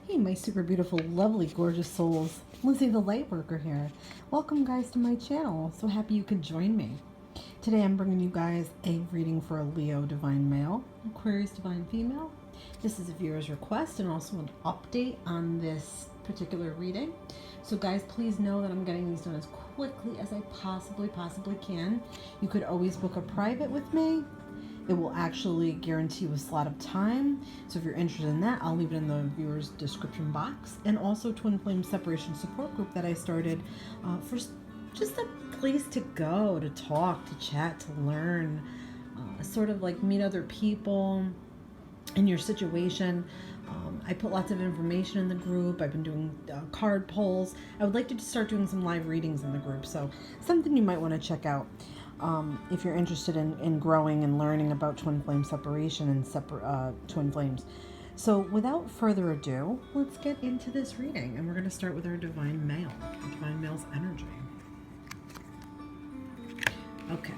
Hey, my super beautiful, lovely, gorgeous souls. Lizzie the Lightworker here. Welcome, guys, to my channel. So happy you could join me. Today I'm bringing you guys a reading for a Leo Divine Male, Aquarius Divine Female. This is a viewer's request and also an update on this particular reading. So guys, please know that I'm getting these done as quickly as I possibly can. You could always book a private with me. It will actually guarantee you a slot of time. So if you're interested in that, I'll leave it in the viewer's description box. And also Twin Flame Separation Support Group that I started for just a place to go, to talk, to chat, to learn, sort of like meet other people in your situation. I put lots of information in the group. I've been doing card polls. I would like to start doing some live readings in the group. So something you might want to check out. If you're interested in growing and learning about twin flame separation and twin flames. So without further ado, let's get into this reading. And we're going to start with our Divine Male, Divine Male's energy. Okay,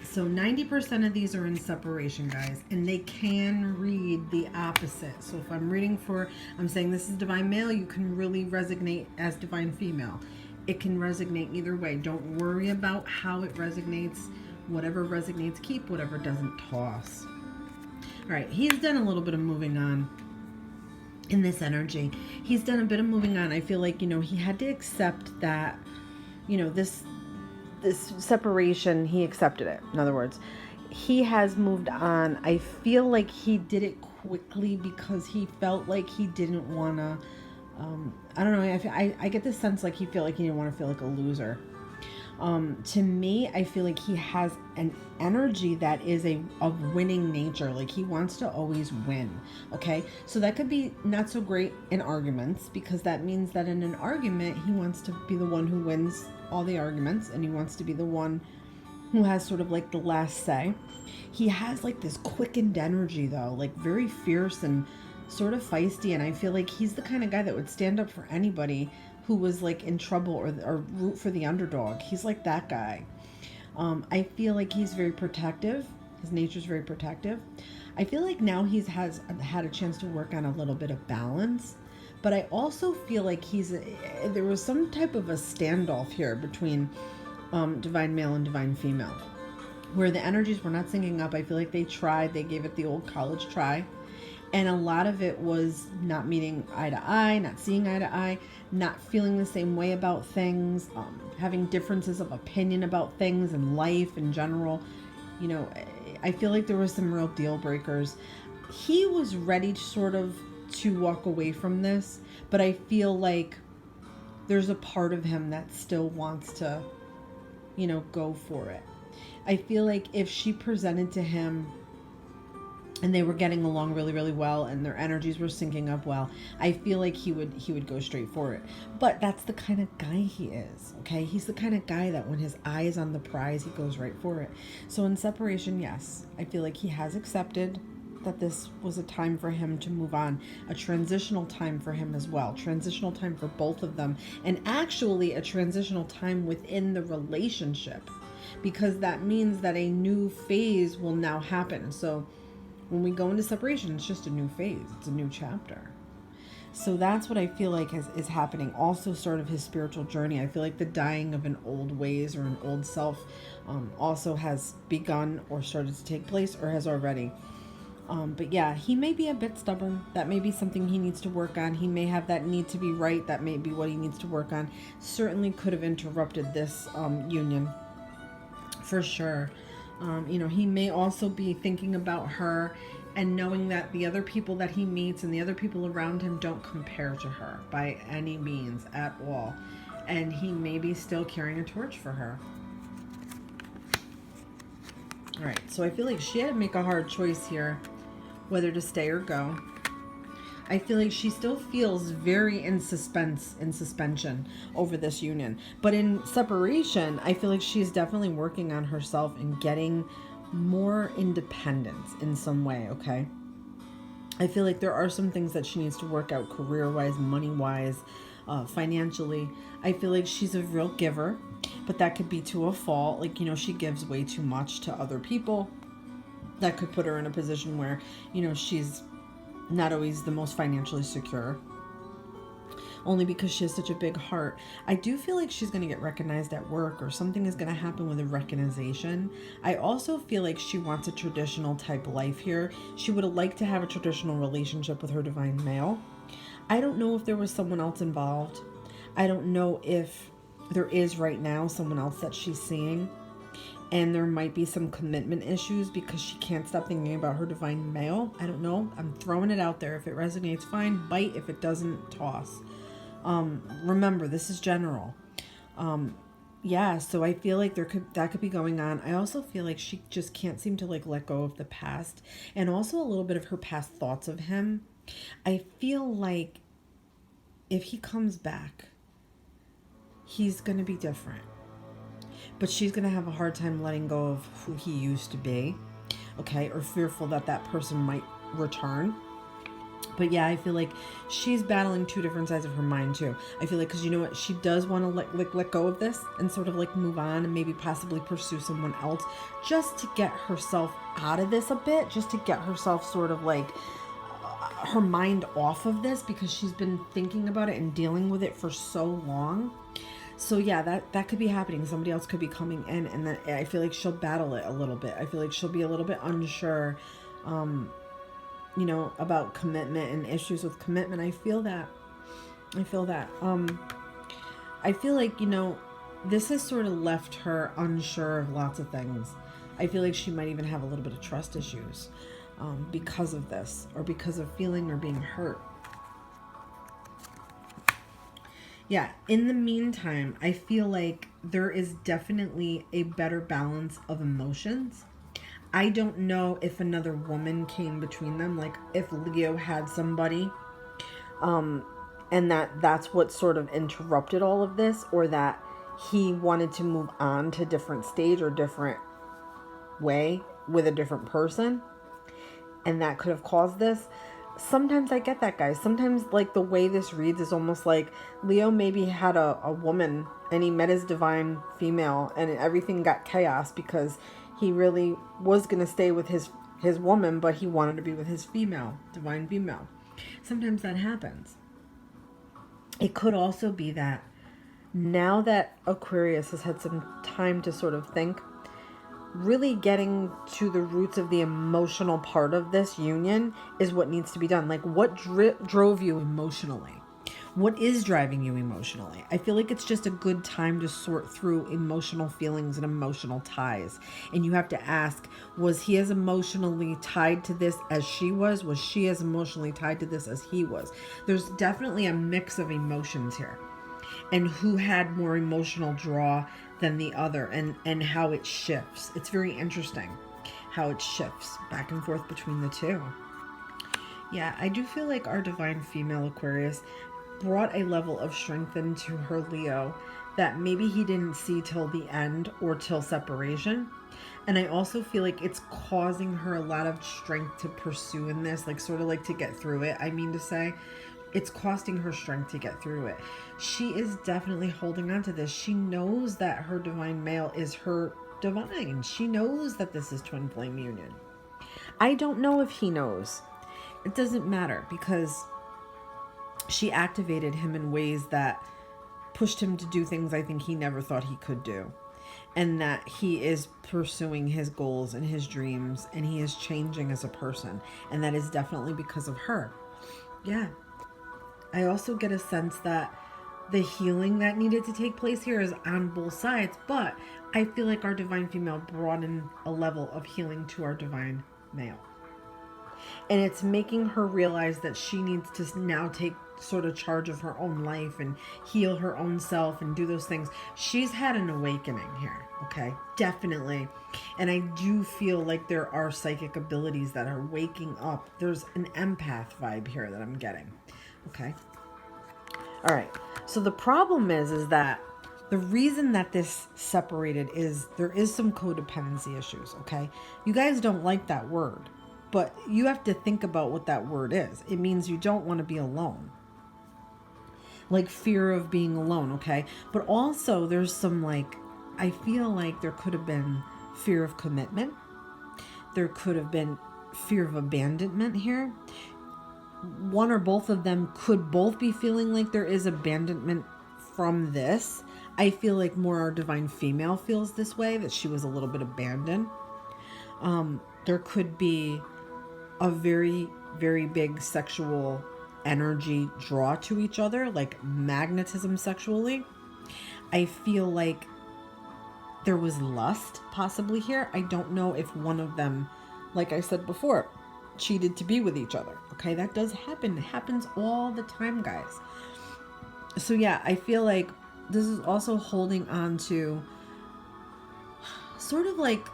so 90% of these are in separation, guys, and they can read the opposite. So if I'm saying this is Divine Male, you can really resonate as Divine Female. It can resonate either way. Don't worry about how it resonates. Whatever resonates, keep. Whatever doesn't, toss. All right, he's done a little bit of moving on in this energy. He's done a bit of moving on. I feel like, he had to accept that, this separation, he accepted it. In other words, he has moved on. I feel like he did it quickly because he felt like he didn't want to I don't know. I get this sense like he felt like he didn't want to feel like a loser. To me, I feel like he has an energy that is of winning nature. Like he wants to always win. Okay, so that could be not so great in arguments, because that means that in an argument he wants to be the one who wins all the arguments, and he wants to be the one who has sort of like the last say. He has like this quickened energy though, like very fierce and sort of feisty, and I feel like he's the kind of guy that would stand up for anybody who was like in trouble or root for the underdog. He's like that guy. I feel like he's very protective. His nature's very protective. I feel like now he's had a chance to work on a little bit of balance, but I also feel like there was some type of a standoff here between Divine Male and Divine Female, where the energies were not syncing up. I feel like they gave it the old college try. And a lot of it was not meeting eye to eye, not seeing eye to eye, not feeling the same way about things, having differences of opinion about things and life in general. I feel like there were some real deal breakers. He was ready to walk away from this, but I feel like there's a part of him that still wants to, go for it. I feel like if she presented to him and they were getting along really, really well, and their energies were syncing up well, I feel like he would go straight for it. But that's the kind of guy he is, okay? He's the kind of guy that when his eye is on the prize, he goes right for it. So in separation, yes, I feel like he has accepted that this was a time for him to move on, a transitional time for him as well, transitional time for both of them, and actually a transitional time within the relationship, because that means that a new phase will now happen. So when we go into separation, it's just a new phase. It's a new chapter. So that's what I feel like is happening. Also sort of his spiritual journey. I feel like the dying of an old ways or an old self also has begun or started to take place, or has already. But yeah, he may be a bit stubborn. That may be something he needs to work on. He may have that need to be right. That may be what he needs to work on. Certainly could have interrupted this union for sure. He may also be thinking about her and knowing that the other people that he meets and the other people around him don't compare to her by any means at all. And he may be still carrying a torch for her. All right, so I feel like she had to make a hard choice here, whether to stay or go. I feel like she still feels very in suspension over this union. But in separation, I feel like she's definitely working on herself and getting more independence in some way, okay? I feel like there are some things that she needs to work out career-wise, money-wise, financially. I feel like she's a real giver, but that could be to a fault. Like, she gives way too much to other people. That could put her in a position where, she's not always the most financially secure. only because she has such a big heart. I do feel like she's going to get recognized at work, or something is going to happen with a recognition. I also feel like she wants a traditional type life here. She would have liked to have a traditional relationship with her divine male. I don't know if there was someone else involved. I don't know if there is right now someone else that she's seeing. And there might be some commitment issues because she can't stop thinking about her divine male. I don't know. I'm throwing it out there. If it resonates, fine. Bite. If it doesn't, toss. Remember, this is general. Yeah, so I feel like that could be going on. I also feel like she just can't seem to like let go of the past, and also a little bit of her past thoughts of him. I feel like if he comes back, he's going to be different. But she's going to have a hard time letting go of who he used to be, okay? Or fearful that that person might return. But yeah, I feel like she's battling two different sides of her mind too. I feel like, because you know what? She does want to let go of this and sort of like move on and maybe possibly pursue someone else just to get herself out of this a bit, just to get herself sort of like her mind off of this, because she's been thinking about it and dealing with it for so long. So yeah, that could be happening. Somebody else could be coming in, and then I feel like she'll battle it a little bit. I feel like she'll be a little bit unsure, about commitment and issues with commitment. I feel that. I feel like, this has sort of left her unsure of lots of things. I feel like she might even have a little bit of trust issues because of this, or because of feeling or being hurt. Yeah, in the meantime, I feel like there is definitely a better balance of emotions. I don't know if another woman came between them, like if Leo had somebody, and that's what sort of interrupted all of this, or that he wanted to move on to different stage or different way with a different person, and that could have caused this. Sometimes I get that, guys. Sometimes, like, the way this reads is almost like Leo maybe had a woman and he met his divine female and everything got chaos because he really was going to stay with his woman, but he wanted to be with his divine female. Sometimes that happens. It could also be that now that Aquarius has had some time to sort of think, really getting to the roots of the emotional part of this union is what needs to be done. Like, what drove you emotionally? What is driving you emotionally? I feel like it's just a good time to sort through emotional feelings and emotional ties. And you have to ask, was he as emotionally tied to this as she was? Was she as emotionally tied to this as he was? There's definitely a mix of emotions here. And who had more emotional draw than the other, and how it shifts. It's very interesting how it shifts back and forth between the two. Yeah, I do feel like our divine female Aquarius brought a level of strength into her Leo that maybe he didn't see till the end or till separation. And I also feel like it's causing her a lot of strength to pursue in this, like sort of like to get through it. I mean to say, it's costing her strength to get through it. She is definitely holding on to this. She knows that her divine male is her divine. She knows that this is twin flame union. I don't know if he knows. It doesn't matter, because she activated him in ways that pushed him to do things I think he never thought he could do. And that he is pursuing his goals and his dreams, and he is changing as a person. And that is definitely because of her. Yeah. I also get a sense that the healing that needed to take place here is on both sides, but I feel like our divine female brought in a level of healing to our divine male. And it's making her realize that she needs to now take sort of charge of her own life and heal her own self and do those things. She's had an awakening here, okay? Definitely. And I do feel like there are psychic abilities that are waking up. There's an empath vibe here that I'm getting. Okay. All right. So the problem is that the reason that this separated is there is some codependency issues. Okay. You guys don't like that word, but you have to think about what that word is. It means you don't want to be alone. Like fear of being alone. Okay. But also there's some I feel like there could have been fear of commitment. There could have been fear of abandonment here. one or both of them could both be feeling like there is abandonment from this. I feel like more our divine female feels this way, that she was a little bit abandoned. There could be a very, very big sexual energy draw to each other, like magnetism sexually. I feel like there was lust possibly here. I don't know if one of them, like I said before, cheated to be with each other. Okay, that does happen. It happens all the time, guys. So yeah, I feel like this is also holding on to sort of like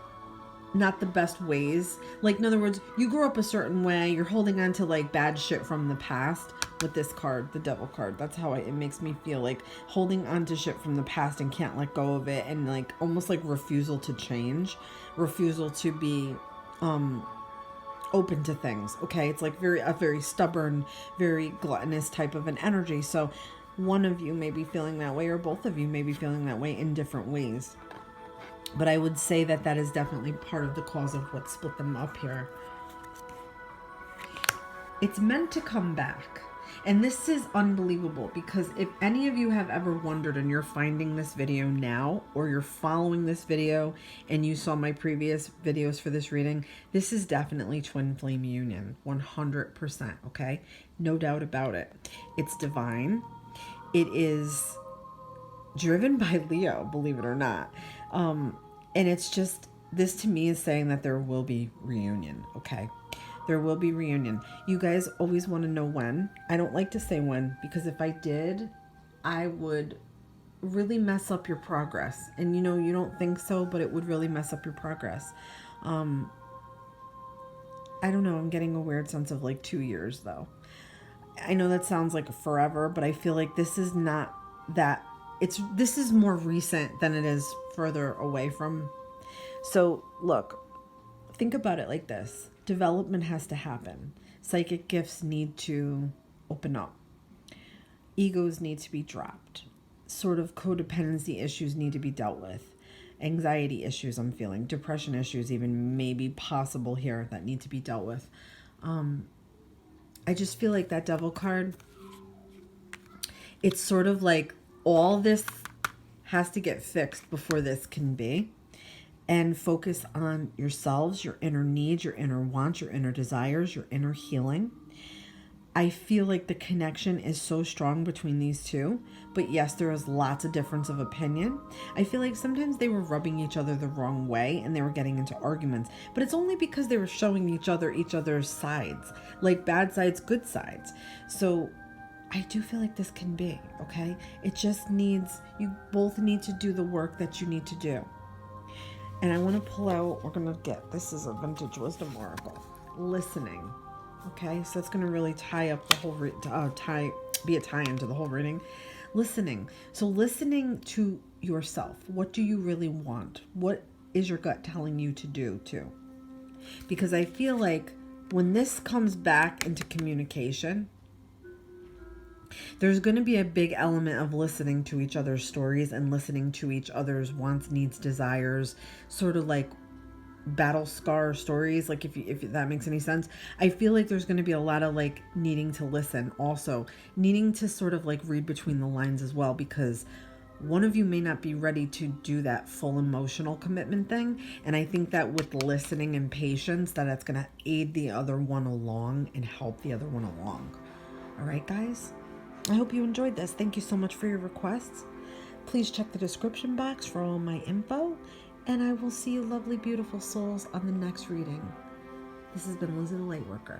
not the best ways. Like, in other words, you grew up a certain way, you're holding on to like bad shit from the past with this card, the devil card. That's how it makes me feel, like holding on to shit from the past and can't let go of it, and like almost like refusal to change, refusal to be open to things. Okay, it's like a very stubborn, very gluttonous type of an energy. So one of you may be feeling that way, or both of you may be feeling that way in different ways. But I would say that that is definitely part of the cause of what split them up here. It's meant to come back. And this is unbelievable, because if any of you have ever wondered and you're finding this video now, or you're following this video and you saw my previous videos for this reading, this is definitely twin flame union, 100%, okay? No doubt about it. It's divine. It is driven by Leo, believe it or not. And it's just, this to me is saying that there will be reunion, okay? There will be reunion. You guys always want to know when. I don't like to say when, because if I did, I would really mess up your progress. And you know, you don't think so, but it would really mess up your progress. I don't know, I'm getting a weird sense of like 2 years though. I know that sounds like forever, but I feel like this is not that. This is more recent than it is further away from. So look, think about it like this. Development has to happen. Psychic gifts need to open up. Egos need to be dropped. Sort of codependency issues need to be dealt with. Anxiety issues I'm feeling. Depression issues even maybe possible here that need to be dealt with. I just feel like that devil card, it's sort of like all this has to get fixed before this can be. And focus on yourselves, your inner needs, your inner wants, your inner desires, your inner healing. I feel like the connection is so strong between these two. But yes, there is lots of difference of opinion. I feel like sometimes they were rubbing each other the wrong way and they were getting into arguments. But it's only because they were showing each other's sides. Like bad sides, good sides. So I do feel like this can be, okay? It just needs, you both need to do the work that you need to do. And I want to pull out, we're going to get, this is a vintage wisdom oracle, listening. Okay, so that's going to really tie up the whole, be a tie into the whole reading. Listening. So listening to yourself. What do you really want? What is your gut telling you to do too? Because I feel like when this comes back into communication, there's going to be a big element of listening to each other's stories and listening to each other's wants, needs, desires, sort of like battle scar stories, like if that makes any sense. I feel like there's going to be a lot of like needing to listen, also needing to sort of like read between the lines as well, because one of you may not be ready to do that full emotional commitment thing. And I think that with listening and patience, that's going to aid the other one along and help the other one along. All right, guys? I hope you enjoyed this. Thank you so much for your requests. Please check the description box for all my info, and I will see you lovely, beautiful souls on the next reading. This has been Lizzie the Lightworker.